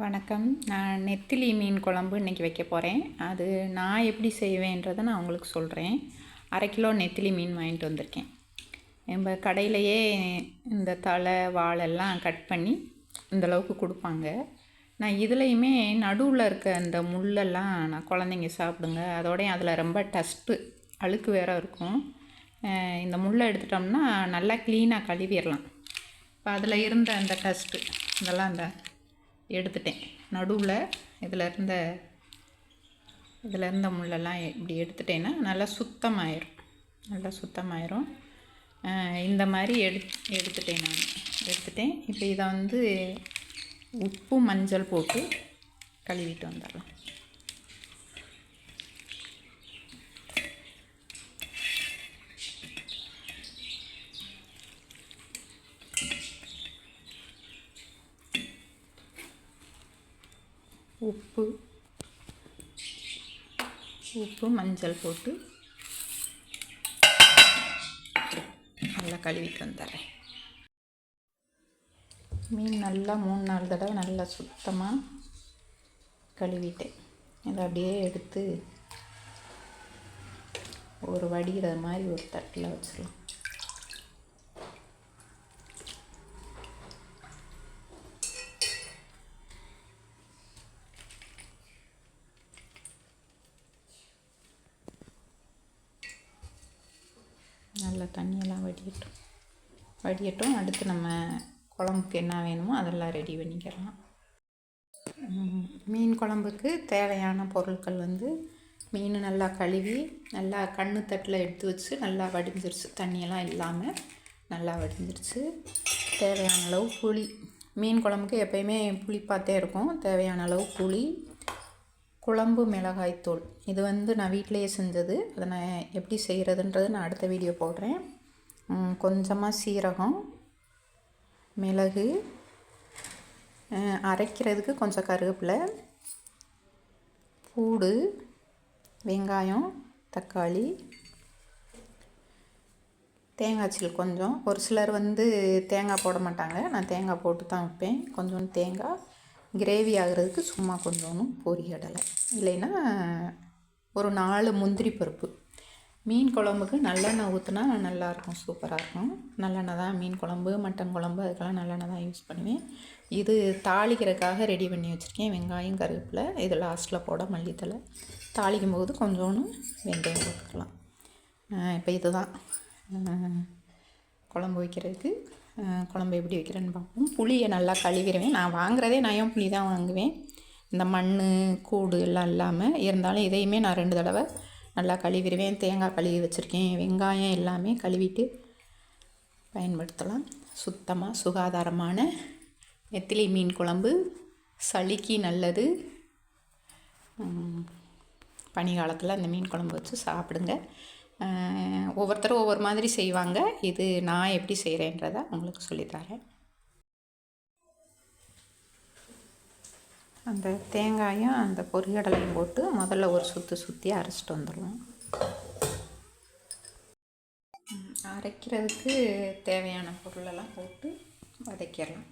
வணக்கம். நான் நெத்திலி மீன் குழம்பு இன்றைக்கி வைக்க போகிறேன். அது நான் எப்படி செய்வேன்றதை நான் உங்களுக்கு சொல்கிறேன். 1/2 கிலோ நெத்திலி மீன் வாங்கிட்டு வந்திருக்கேன். நம்ம கடையிலையே இந்த தலை வாலெல்லாம் கட் பண்ணி இந்தளவுக்கு கொடுப்பாங்க. நான் இதுலேயுமே நடுவில் இருக்க அந்த முள்ளெல்லாம் நான் குழந்தைங்க சாப்பிடுங்க, அதோடய அதில் ரொம்ப டஸ்ட்டு அழுக்கு வேறு இருக்கும். இந்த முள்ளை எடுத்துட்டோம்னா நல்லா க்ளீனாக கழுவிடலாம். இப்போ அதில் இருந்த அந்த டஸ்ட்டு இதெல்லாம் எடுத்துட்டேன். நடுவில் இதில் இருந்த முள்ளெல்லாம் இப்படி எடுத்துட்டேன்னா நல்லா சுத்தமாயிரும். இந்த மாதிரி எடுத்துட்டேன். இப்போ இதை உப்பு மஞ்சள் போட்டு கழுவிட்டு வந்துடலாம். உப்பு மஞ்சள் போட்டு நல்லா கழுவிட்டு வந்துடுறேன். மீன் நல்லா 3-4 தடவை நல்லா சுத்தமாக கழுவிட்டேன். இதை அப்படியே எடுத்து ஒரு வடிகிற மாதிரி ஒரு தட்டில் வச்சிடலாம். நல்லா தண்ணியெல்லாம் வடியட்டும். அடுத்து நம்ம குழம்புக்கு என்ன வேணுமோ அதெல்லாம் ரெடி பண்ணிக்கலாம். மீன் குழம்புக்கு தேவையான பொருட்கள் மீன் நல்லா கழுவி நல்லா கண்ணு தட்டில் எடுத்து வச்சு நல்லா வடிஞ்சிருச்சு, தண்ணியெல்லாம் இல்லாமல் நல்லா வடிஞ்சிருச்சு. தேவையான அளவு புளி, மீன் குழம்புக்கு எப்போயுமே புளிப்பாத்தே இருக்கும். தேவையான அளவு புளி, குழம்பு மிளகாய்த்தூள். இது நான் வீட்டிலையே செஞ்சது. அதை நான் எப்படி செய்கிறதுன்றது நான் அடுத்த வீடியோ போடுறேன். கொஞ்சமாக சீரகம், மிளகு, அரைக்கிறதுக்கு கொஞ்சம் கருவேப்பிலை, பூடு, வெங்காயம், தக்காளி, தேங்காய் சீல் கொஞ்சம். ஒரு சிலர் தேங்காய் போட மாட்டாங்க, நான் தேங்காய் போட்டு தான் வைப்பேன். கொஞ்சோண்டு தேங்காய், கிரேவி ஆகிறதுக்கு சும்மா கொஞ்சோண்டு பொரிகடலை, இல்லைன்னா ஒரு 4 முந்திரி பருப்பு. மீன் குழம்புக்கு நல்லெண்ணெய் ஊற்றினா நல்லாயிருக்கும், சூப்பராக இருக்கும். நல்லெண்ணெய் தான் மீன் குழம்பு, மட்டன் குழம்பு அதுக்கெல்லாம் நல்லெண்ணெய் தான் யூஸ் பண்ணுவேன். இது தாளிக்கிறதுக்காக ரெடி பண்ணி வச்சுருக்கேன். வெங்காயம், கருவேப்பிலை, இது லாஸ்ட்டில் போட மல்லித்தலை. தாளிக்கும் போது கொஞ்சோண்டு வெந்தயம் போட்டுக்கலாம். இப்போ இதுதான் குழம்பு வைக்கிறதுக்கு. குழம்பு எப்படி வைக்கிறேன்னு பார்ப்போம். புளியை நல்லா கழுவிடுவேன். நான் வாங்குறதே நயம் புளி தான் வாங்குவேன், இந்த மண் கூடு எல்லாம் இல்லாமல். இருந்தாலும் இதையுமே நான் 2 தடவை நல்லா கழுவிடுவேன். தேங்காய் கழுவி வச்சுருக்கேன், வெங்காயம் எல்லாமே கழுவிட்டு பயன்படுத்தலாம். சுத்தமாக சுகாதாரமான நெத்திலி மீன் குழம்பு சளிக்கு நல்லது. பனிக்காலத்தில் அந்த மீன் குழம்பு வச்சு சாப்பிடுங்க. ஒவ்வொருத்தரும் ஒவ்வொரு மாதிரி செய்வாங்க. இது நான் எப்படி செய்கிறேன்றதை உங்களுக்கு சொல்லித்தரேன். அந்த தேங்காயும் அந்த பொரிகடலையும் போட்டு முதல்ல ஒரு சுற்றி அரைச்சிட்டு வந்துடுவோம். அரைக்கிறதுக்கு தேவையான பொருளெல்லாம் போட்டு வதக்கிடலாம்.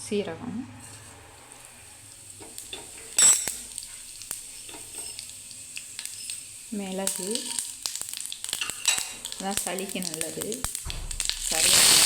சீரகம், மிளகு, அதான் சளிக்கு நல்லது. கருவேப்பிலை,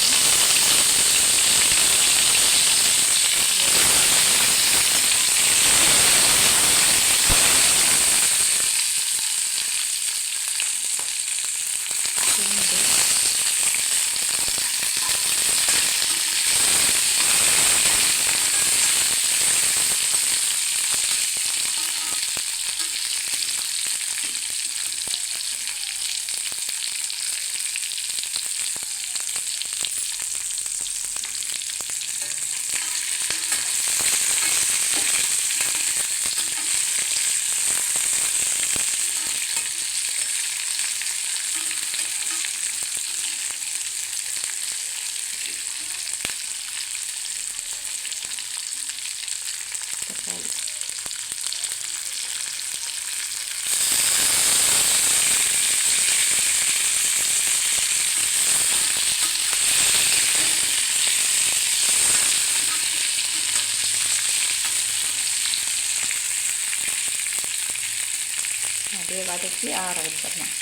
அப்படியே வதக்கி ஆற வச்சிடலாம்.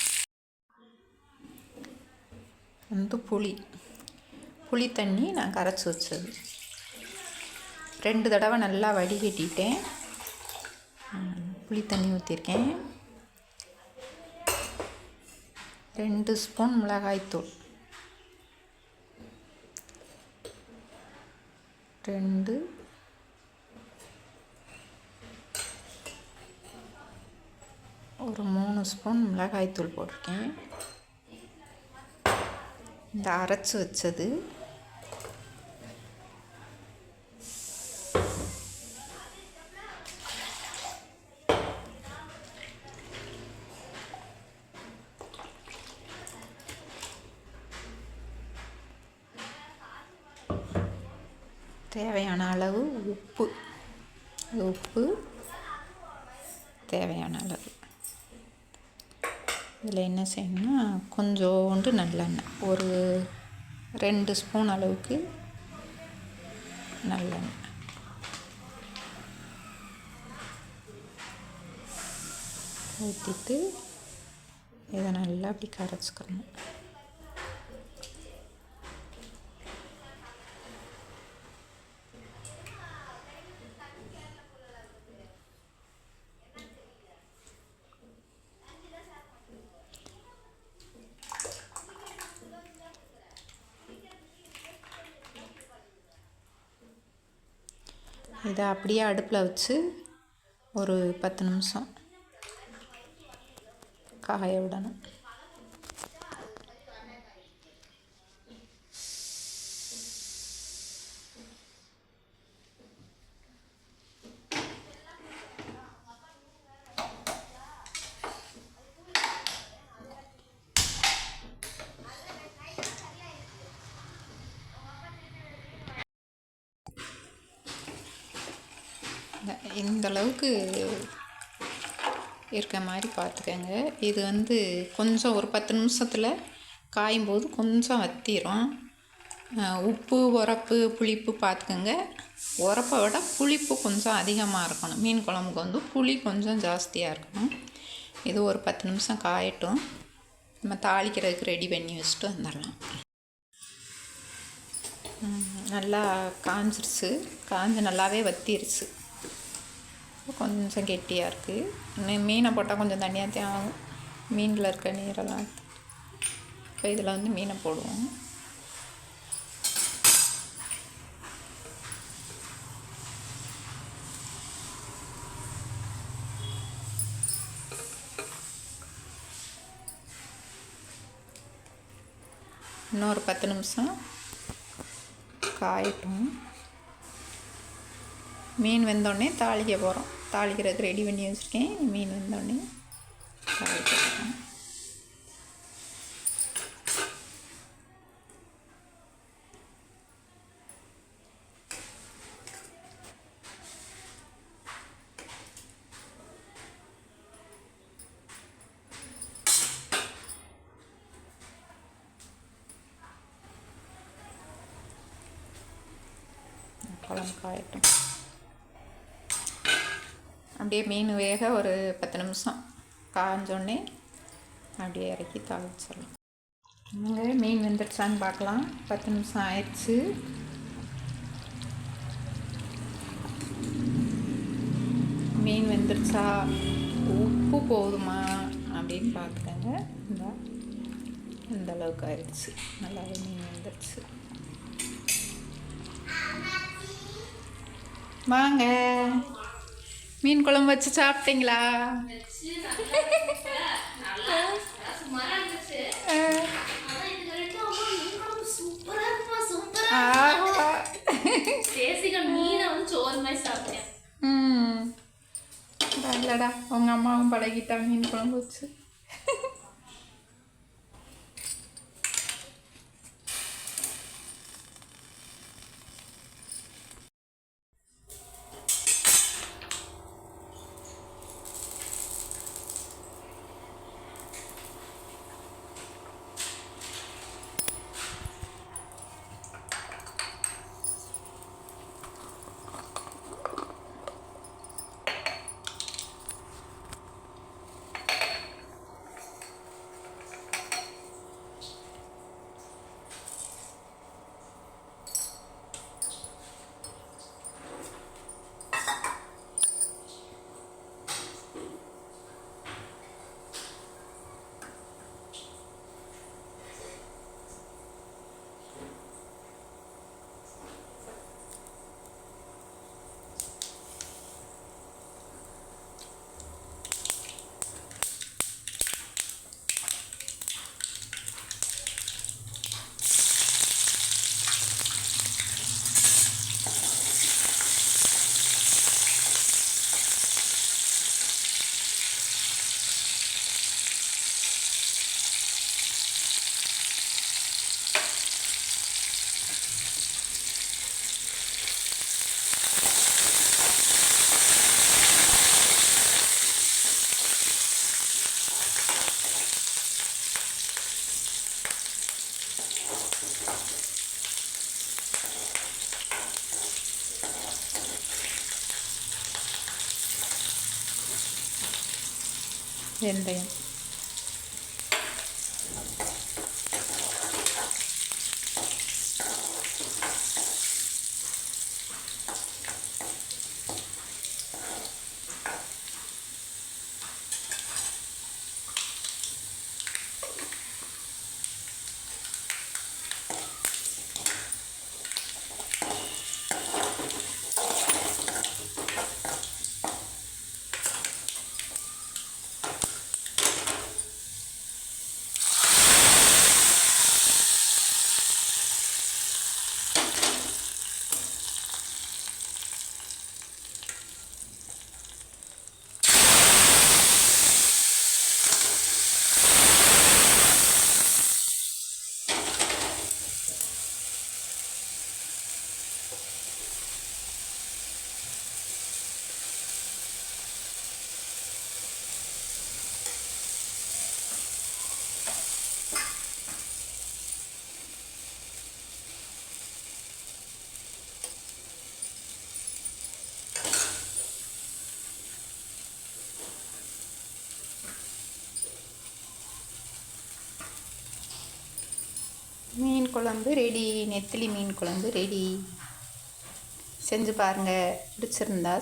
வந்து புளி தண்ணி நான் கரைச்சி வச்சது 2 தடவை நல்லா வடிகட்டிட்டேன். புளி தண்ணி ஊற்றிருக்கேன். 2 ஸ்பூன் மிளகாய்த்தூள், 2 ஒரு 3 ஸ்பூன் மிளகாய்த்தூள் போட்டிருக்கேன். இந்த அரைச்சி வச்சது, தேவையான அளவு உப்பு தேவையான அளவு. இதில் என்ன செய்யணும்னா கொஞ்சோண்டு நல்லெண்ணெய், ஒரு 2 ஸ்பூன் அளவுக்கு நல்லெண்ணெய் ஊற்றிட்டு இதை நல்லா அப்படி கரைச்சிக்கணும். இதை அப்படியே அடுப்பில் வச்சு ஒரு 10 நிமிஷம் காய விடணும். இந்த அளவுக்கு இருக்க மாதிரி பார்த்துக்கங்க. இது வந்து கொஞ்சம் ஒரு 10 நிமிஷத்தில் காயும்போது கொஞ்சம் வத்திரும். உப்பு, உரப்பு, புளிப்பு பார்த்துக்கங்க. உரப்பை விட புளிப்பு கொஞ்சம் அதிகமாக இருக்கணும். மீன் குழம்புக்கு வந்து புளி கொஞ்சம் ஜாஸ்தியாக இருக்கணும். இது ஒரு 10 நிமிஷம் காயட்டும். நம்ம தாளிக்கிறதுக்கு ரெடி பண்ணி வச்சுட்டு வந்துடலாம். நல்லா காஞ்சிருச்சு, காஞ்சு நல்லாவே வத்திருச்சு. கொஞ்சம் கெட்டியாக இருக்குது. இன்னும் மீனை போட்டால் கொஞ்சம் தண்ணியாக தான் ஆகும். மீனில் இருக்க நீரெல்லாம் இப்போ இதில் வந்து மீனை போடுவோம். இன்னொரு 10 நிமிஷம் காயட்டும். மீன் வெந்தோடனே தாளிக்க போகிறோம். தாளிக்கிறதுக்கு ரெடி பண்ணி வச்சுருக்கேன். மீன் வெந்தோடனே தாளிக்க போகிறோம். குழம்பு காயட்டும். அப்படியே மீன் வேக ஒரு 10 நிமிஷம் காஞ்சோடனே அப்படியே இறக்கி தாளிச்சிடலாம். இங்கே மீன் வெந்துடுச்சான்னு பார்க்கலாம். 10 நிமிஷம் ஆயிடுச்சு. மீன் வெந்துடுச்சா, உப்பு போதுமா அப்படின்னு பார்த்துக்கங்க. இந்த அளவுக்கு ஆயிடுச்சு. நல்லாவே மீன் வெந்துடுச்சு. வாங்க, மீன் குழம்பு வச்சு சாப்பிட்டீங்களா? இல்லடா, உங்க அம்மாவும் பழகிட்டாங்க மீன் குழம்பு வச்சு. வெந்தயம், மீன் குழம்பு ரெடி. நெத்திலி மீன் குழம்பு ரெடி. செஞ்சு பாருங்கள். பிடிச்சிருந்தா